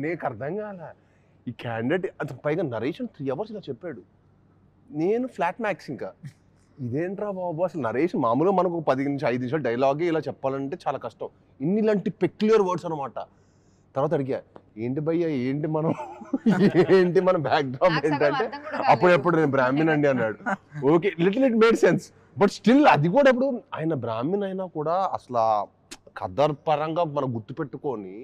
నీకు అర్థం కాల ఈ క్యాండిడేట్ అది పైగా నరేషన్ 3 hours ఇలా చెప్పాడు. నేను ఫ్లాట్ మ్యాక్స్ ఇంకా ఇదేంట్రా బాబు అసలు నరేషన్ మామూలుగా మనకు 10 నుంచి 5 నిమిషాలు డైలాగే ఇలా చెప్పాలంటే చాలా కష్టం. ఇలాంటి పెక్యులర్ వర్డ్స్ అనమాట. తర్వాత అడిగా ఏంటి భయ్యా ఏంటి మన బ్యాక్ డ్రాప్ ఏంటంటే అప్పుడెప్పుడు నేను బ్రాహ్మణ్ అండి అన్నాడు. Okay little it made sense but still అది కూడా ఇప్పుడు ఆయన బ్రాహ్మణ్ అయినా కూడా అసలు కథ పరంగా మనం గుర్తుపెట్టుకొని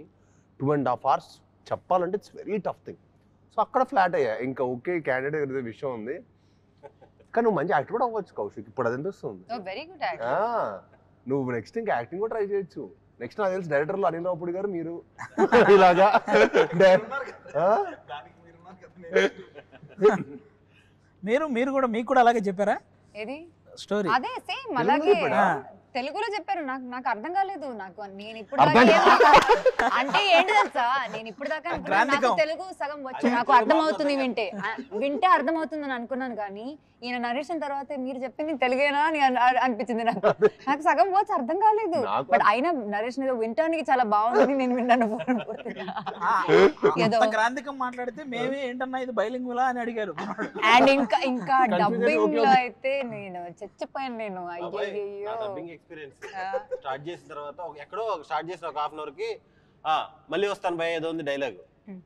2.5 hours చెప్పాలంటే it's very tough thing. So అక్కడ ఫ్లాట్ అయ్యా ఇంకా ఓకే క్యాండిడేట్ విషయం ఉంది కానీ నువ్వు మంచి యాక్టర్ కూడా అవ్వచ్చు కౌశిక్ ఇప్పుడు అది అనిపిస్తుంది. నువ్వు నెక్స్ట్ ఇంకా యాక్టింగ్ కూడా ట్రై చేయొచ్చు. నెక్స్ట్ నాకు తెలిసి డైరెక్టర్లు అనిల్ రావుపూడి గారు మీరు ఇలాగా మీరు కూడా మీకు కూడా అలాగే చెప్పారా స్టోరీ? అదే సేమ్ అలాగే తెలుగులో చెప్పారు. నాకు అర్థం కాలేదు. నేను ఇప్పుడు అంటే ఏంటి తెలుసా నేను ఇప్పుడు దాకా నాకు తెలుగు సగం వచ్చు, నాకు అర్థమవుతుంది వింటే అర్థమవుతుంది అని అనుకున్నాను. కానీ ఈయన నరేషన్ తర్వాత మీరు చెప్పింది తెలుగేనా అని అనిపించింది. నాకు సగం వర్డ్స్ అర్థం కాలేదు. బట్ అయినా నరేషన్ ఏదో వింటానికి చాలా బాగుంది నేను విన్నాను. ఏదో గ్రాంధికం మాట్లాడితే మేమే ఏంటన్నా ఇది బైలింగులా అని అడిగారు. అండ్ ఇంకా డబ్బింగ్ లో అయితే నేను చచ్చిపోయాను. నేను అయ్యో స్టార్ట్ చేసిన తర్వాత ఎక్కడో స్టార్ట్ చేసిన ఒక హాఫ్ అన్ అవర్ కి మళ్ళీ వస్తాను భయ ఏదో ఉంది డైలాగ్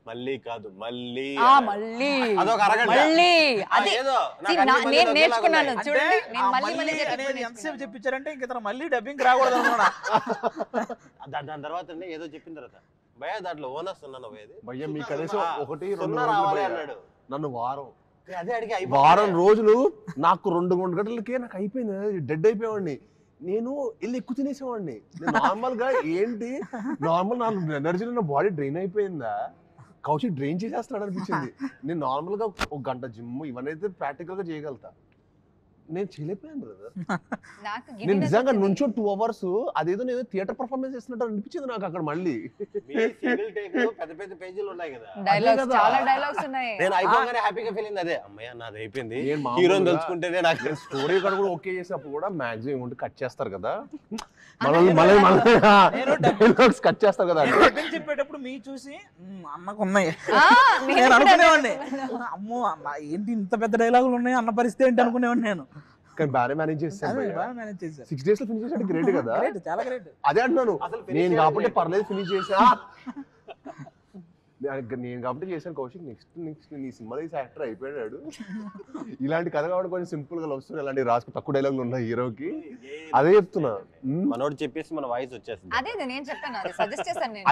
మళ్ళీ కాదు మళ్ళీ అదొక అరగంట నేర్చుకున్నాను చూడండి. ఎంతసేపు చెప్పించారంటే ఇంక మళ్ళీ డబ్బింగ్ రాకూడదు అన్నమాట. దాని తర్వాత ఏదో చెప్పిన తర్వాత భయ దాంట్లో ఓనర్స్ ఉన్నాను భయ్య మీ కనీసం 1-2 అన్నాడు. నన్ను వారం రోజులు నాకు 2 గంటలకే నాకు అయిపోయింది. డెడ్ అయిపోయేవాడిని. నేను వెళ్ళి ఎక్కువ తినేసేవాడిని. నార్మల్ గా ఏంటి నార్మల్ నా ఎనర్జీ నా బాడీ డ్రైన్ అయిపోయిందా కౌశిక్ డ్రైన్ చేసేస్తున్నాడు అనిపించింది. నేను నార్మల్ గా 1 గంట జిమ్ ఇవన్నీ అయితే ప్రాక్టికల్ గా చేయగలుగుతా. నేను చేయలేకపోయాను బ్రదర్. నేను నిజంగా నుంచో 2 hours అదేదో నేను థియేటర్ పర్ఫార్మెన్స్ చేస్తున్నట్టు అనిపించింది నాకు అక్కడ. మళ్ళీ పెద్ద పెద్ద పేజీలు ఉన్నాయి కదా చాలా డైలాగ్స్ ఉన్నాయి. నేను అయిపోగానే హ్యాపీగా ఫీల్ అయింది. అదే అమ్మయ్య నాది అయిపోయింది హీరోని తెలుసుకుంటేనే నాకు స్టోరీ కూడా ఓకే చేసినప్పుడు కూడా మాక్సిమం ఉంటే కట్ చేస్తారు కదా కట్ చేస్తారు కదా. చెప్పేటప్పుడు మీ చూసి అన్నకు ఉన్నాయి నేను అనుకునేవాడిని. అమ్మో ఏంటి ఇంత పెద్ద డైలాగులు ఉన్నాయి అన్న పరిస్థితి ఏంటి అనుకునేవాడిని నేను. కానీ బాగా మేనేజ్ చేస్తాను. 6 days లో ఫినిష్ చేసాడు గ్రేట్ కదా. చాలా గ్రేట్. అదే అంటున్నాను నేను కాబట్టి పర్లేదు ఫినిష్ చేసా. నేను కాబట్టి చేశాను కౌశిక్. నెక్స్ట్ నీ సినిమా తీసి యాక్టర్ అయిపోయాడు. ఇలాంటి కథ కాబట్టి కొంచెం సింపుల్ గా లవ్ స్టోరీ ఇలాంటి రాసుకు తక్కువ డైలాగులు ఉన్నాయి హీరోకి. అదే చెప్తున్నా మనోడు చెప్పేసి మన వాయిస్ వచ్చేసింది.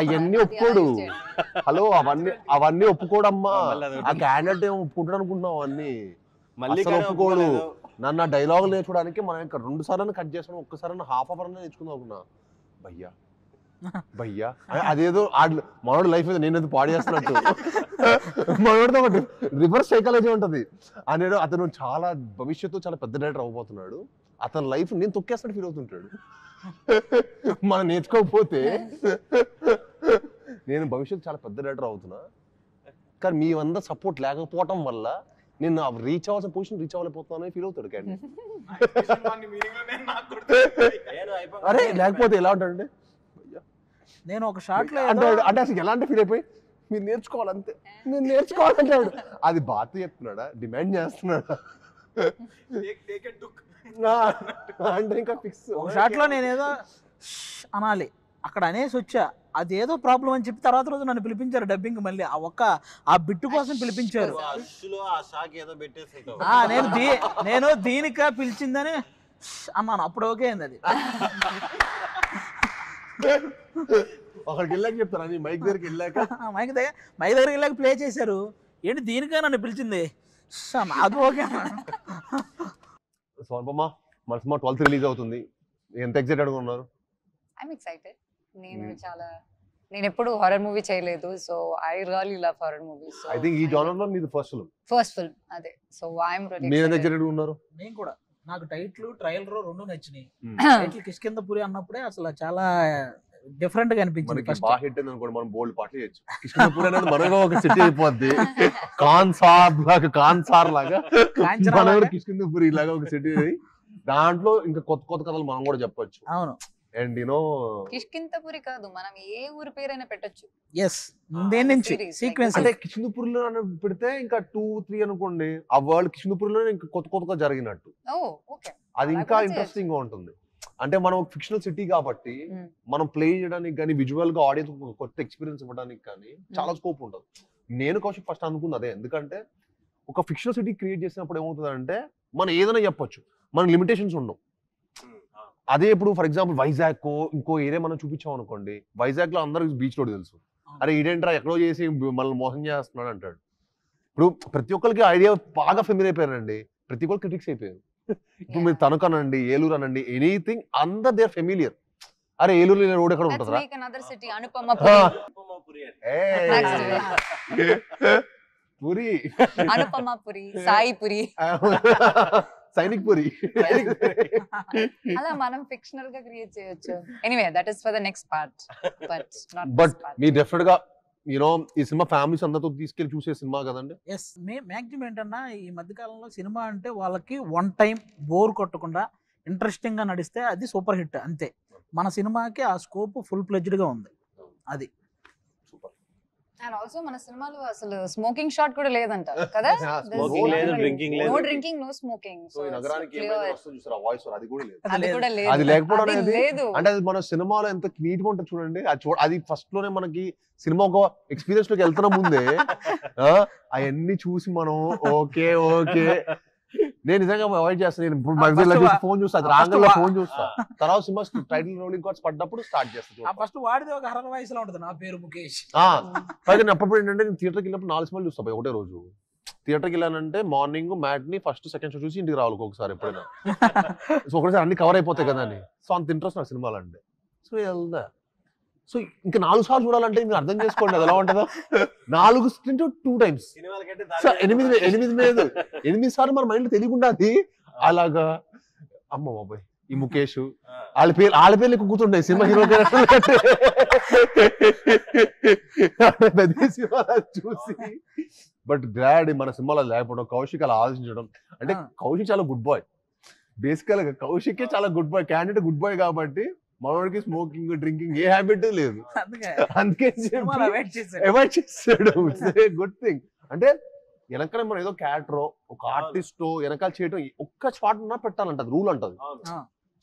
అవన్నీ ఒప్పుకోడు. హలో అవన్నీ ఒప్పుకోడమ్మా. ఆ క్యాండిడేట్ ఏమో ఒప్పుకుంటాడు అనుకుంటున్నావు అవన్నీ మళ్ళీ ఒప్పుకోడు. నన్ను డైలాగులు నేర్చుకోవడానికి మనం ఇంకా 2 సార్లు కట్ చేసాను. ఒక్కసారి హాఫ్ అవర్ నేర్చుకుందాం అనుకున్నా. భయ్యా అదేదో మనోడు లైఫ్ మీద నేనేదో పాడు చేస్తున్నట్టు మనోడితో ఒకటి రివర్స్ సైకాలజీ ఉంటది అనేది. అతను చాలా భవిష్యత్తు చాలా పెద్ద డైరెక్టర్ అవ్వబోతున్నాడు. అతని లైఫ్ నేను తొక్కేస్తాడు ఫీల్ అవుతుంటాడు. మనం నేర్చుకోకపోతే నేను భవిష్యత్తు చాలా పెద్ద డైరెక్టర్ అవుతున్నా కానీ మీ అందరూ సపోర్ట్ లేకపోవటం వల్ల నేను రీచ్ అవ్వాల్సిన పొజిషన్ రీచ్ అవ్వలేకపోతున్నాను ఫీల్ అవుతాడు. కానీ అరే లేకపోతే ఎలా ఉంటాడంటే నేను ఒక షాట్ లో అంటే అసలు ఎలాంటి ఫీల్ అయిపోయి మీరు నేర్చుకోవాలంతే మీరు నేర్చుకోవాలంటాడు. అది బాధ చెప్తున్నాడా డిమాండ్ చేస్తున్నాడా అంటే ఇంకా ఫిక్స్. ఒక షాట్ లో నేనేదో అనాలి అక్కడ అనేసి వచ్చా అదేదో ప్రాబ్లం అని చెప్పి తర్వాత రోజు నన్ను పిలిపించారు డబ్బింగ్. మళ్ళీ ఆ బిట్టు కోసం పిలిపించారు. నేను దీనిక పిలిచిందని అన్నాను. అప్పుడు ఓకే అయింది అది. అక్కడికి వెళ్ళాక చెప్తారా మైక్ దగ్గరికి వెళ్ళాక మైక్ దగ్గరికి వెళ్ళాక ప్లే చేశారు. ఏంటి దీనికే నన్ను పిలిచింది అది ఓకే. స్వల్పమా మన సినిమా 12th రిలీజ్ అవుతుంది. ఎంత ఎక్సైటెడ్ గా ఉన్నారు? I'm excited. నేను ఎప్పుడు హారర్ మూవీ చేయలేదు. So I really love horror movies. I think ఈ జోనర్ లో మీది ఫస్ట్ ఫిల్మ్ అదే. సో ఐఎమ్ రియల్లీ మీరు ఎంత ఎక్సైటెడ్ గా ఉన్నారు? నేను కూడా. నాకు టైటిల్ ట్రైలర్ 2 నచ్చినాయి. టైటిల్ కిష్కింధపురి అన్నప్పుడే అసలు చాలా డిఫరెంట్ గా అనిపించింది. మనకి బాగా హిట్ అయింది అనుకోండి మనం బోల్డ్ పాటలు చేయొచ్చు. కిష్కింధపురి అనేది మనగా ఒక సిటీ అయిపోద్ది. కాన్సార్ లాగా కిష్కింధపురి లాగా ఒక సిటీ. దాంట్లో ఇంకా కొత్త కథలు మనం కూడా చెప్పొచ్చు. అవును అండ్ కిష్కింతపురి కాదు, మనం ఏ ఊరి పేరైనా పెట్టొచ్చు. ఎస్ దేని నుంచి Series, సీక్వెన్స్ అంటే కిష్కిందపూర్లో పెడితే ఇంకా 2-3 అనుకోండి, ఆ వరల్డ్ కిష్కిందపూర్లో ఇంకా కొత్తగా జరిగినట్టు. ఓ ఓకే. అది అలా ఇంకా కూడా ఇంట్రెస్టింగ్ గా ఉంటుంది. అంటే మనం ఫిక్షనల్ సిటీ కాబట్టి మనం ప్లే చేయడానికి కానీ విజువల్ గా ఆడియన్స్ కొత్త ఎక్స్పీరియన్స్ ఇవ్వడానికి కానీ చాలా స్కోప్ ఉంటుంది. నేను కౌశిక్ ఫస్ట్ అనుకుంది అదే. ఎందుకంటే ఒక ఫిక్షనల్ సిటీ క్రియేట్ చేసినప్పుడు ఏమవుతుంది అంటే మనం ఏదైనా చెప్పొచ్చు, మన లిమిటేషన్స్ ఉండవు. అదే ఇప్పుడు ఫర్ ఎగ్జాంపుల్ వైజాగ్ ఇంకో ఏరియా మనం చూపించాం అనుకోండి, వైజాగ్ లో అందరికి బీచ్ రోడ్ తెలుసు, అరే ఈడేంట్రా ఎక్కడో చేసి మనల్ని మోసం చేస్తున్నాడు అంటాడు. ఇప్పుడు ప్రతి ఒక్కరికి ఐడియా బాగా ఫెమిలియర్ అయిపోయారండి, ప్రతి ఒక్కరు క్రిటిక్స్ అయిపోయారు. ఇప్పుడు మీరు తణుకు అనండి, ఏలూరు అనండి, ఎనీథింగ్ అందరు దే ఆర్ ఫెమిలియర్. అరే ఏలూరు రోడ్ ఎక్కడ ఉంటుందా, పూరి, అనుపమపురి, సాయిపురి, సైనిక్ పురి. అలా మనం ఫిక్షనల్ గా క్రియేట్ చేయొచ్చు. Anyway that is for the next part. But me definite గా ఈ సినిమా ఫ్యామిలీస్ అందరితో తీసుకెళ్లి చూసే సినిమా కదండి. ఎస్ మ్యాక్సిమం ఏంటన్నా ఈ మధ్యకాలంలో సినిమా అంటే వాళ్ళకి వన్ టైం బోర్ కొట్టకుండా ఇంట్రెస్టింగ్ గా నడిస్తే అది సూపర్ హిట్ అంతే. మన సినిమాకి ఆ స్కోప్ ఫుల్ ఫ్లెడ్జ్డ్ గా ఉంది. అది అండ్ ఆల్సో మన సినిమాలో అసలు స్మోకింగ్ షాట్ కూడా లేదంట కదా. Smoking లేదు, drinking లేదు. No drinking, no smoking. So ఈ నగరానికి ఏమైనా వస్తుంది చూసారా వాయిస్, అది కూడా లేదు. అది కూడా లేదు. అది లేకపోవడం అది అనేది లేదు. అంటే అది మన సినిమాలో ఎంత నీట్ గా ఉంటుంది చూడండి. అది ఫస్ట్ లోనే మనకి సినిమా ఒక ఎక్స్పీరియన్స్ లోకి వెళ్తున్న ముందే అవన్నీ చూసి మనం ఓకే ఓకే నేను నిజంగా అవాయిడ్ చేస్తాను. నేను ఇప్పుడు ఫోన్ చూస్తాను, రాంగల్లో ఫోన్ చూస్తా, తర్వాత సినిమా టైటిల్ రోలింగ్ కార్డ్స్ పడ్డప్పుడు స్టార్ట్ చేస్తాను. ఫస్ట్ వాడిది ఒక హర్రర్ వాయిస్ లో ఉంటుంది, నా పేరు ముఖేష్. పైగా అప్పుడు ఏంటంటే నేను థియేటర్కి వెళ్ళినప్పుడు 4 సినిమాలు చూస్తా ఒకటే రోజు. థియేటర్కి వెళ్ళానంటే morning matinee first second show చూసి ఇంటికి రావాలి ఒకసారి ఎప్పుడైనా. సో ఒకసారి అన్ని కవర్ అయిపోతాయి కదా అని. సో అంత ఇంట్రెస్ట్ నాకు సినిమాలు అంటే. సో వెళ్దా, సో ఇంకా 4 సార్లు చూడాలంటే మీరు అర్థం చేసుకోండి అది ఎలా ఉంటుందో. 4 2 టైమ్స్, 8 సార్లు మన మైండ్ తెలియకుండా అది అలాగా. అమ్మ బాబాయ్ ఈ ముఖేష్ వాళ్ళ పేర్లు ఎక్కువ కూర్చుంటాయి సినిమా హీరో పెద్ద సినిమా చూసి. బట్ గ్లాడ్ మన సినిమాలో లేకపోవడం, కౌశిక్ అలా ఆలోచించడం. అంటే కౌశిక్ చాలా గుడ్ బాయ్, బేసికల్ గా కౌశిక్ చాలా good boy, candidate good boy కాబట్టి మనోడికి స్మోకింగ్ డ్రింకింగ్ ఏ హ్యాబిట్ లేదు. అందుకే అవాయిడ్ చేస్తాడు. Good thing. అంటే వెనకాల మనం ఏదో క్యారెక్టరో ఒక ఆర్టిస్టో వెనకాల చేయడం ఒక్క స్పాట్ ఉన్నా పెట్టాలంట, రూల్ అంటది.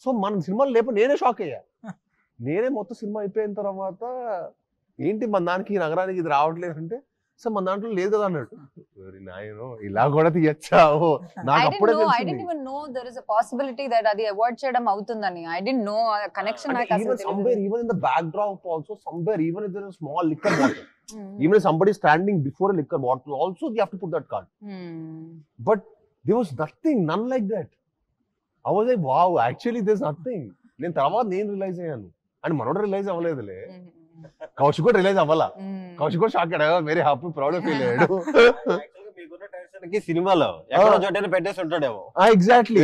సో మన సినిమాలు లేకపోతే నేనే షాక్ అయ్యా. నేనే మొత్తం సినిమా అయిపోయిన తర్వాత ఏంటి మన దానికి ఈ నగరానికి ఇది రావట్లేదు అంటే, సో మన దాంట్లో లేదు కదా అన్నాడు. ఇలా కూడా తీయచ్చా, నాకు అప్పుడే పాసిబిలిటీ దట్ అది అవాయిడ్ చేయడం అవుతుందని. I don't know connection. Even in the backdrop also, somewhere even if there is a small liquor bottle, even if somebody is standing before a liquor bottle also you have to put that card. But there was none like that. I was like, wow, actually there's nothing. నేను తర్వాత నేను realise అయ్యాను and మనోడు realise అవ్వలేదులే, Kaushik కూడా realise అవ్వాలా. కౌశిక్ కూడా shock అయ్యాడు, very happy proud feel అయ్యాడు. సినిమాలో ఎక్కడో చోట పెట్టేసి ఉంటాడేమో. ఎగ్జాక్ట్లీ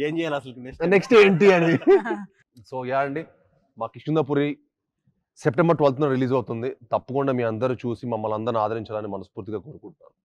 ఏం చేయాలి అసలు నెక్స్ట్ ఏంటి అని. సో యా అండి, మా కిష్కిందపురి September 12th రిలీజ్ అవుతుంది. తప్పకుండా మీ అందరూ చూసి మమ్మల్ని అందరిని ఆదరించాలని మనస్ఫూర్తిగా కోరుకుంటున్నాను.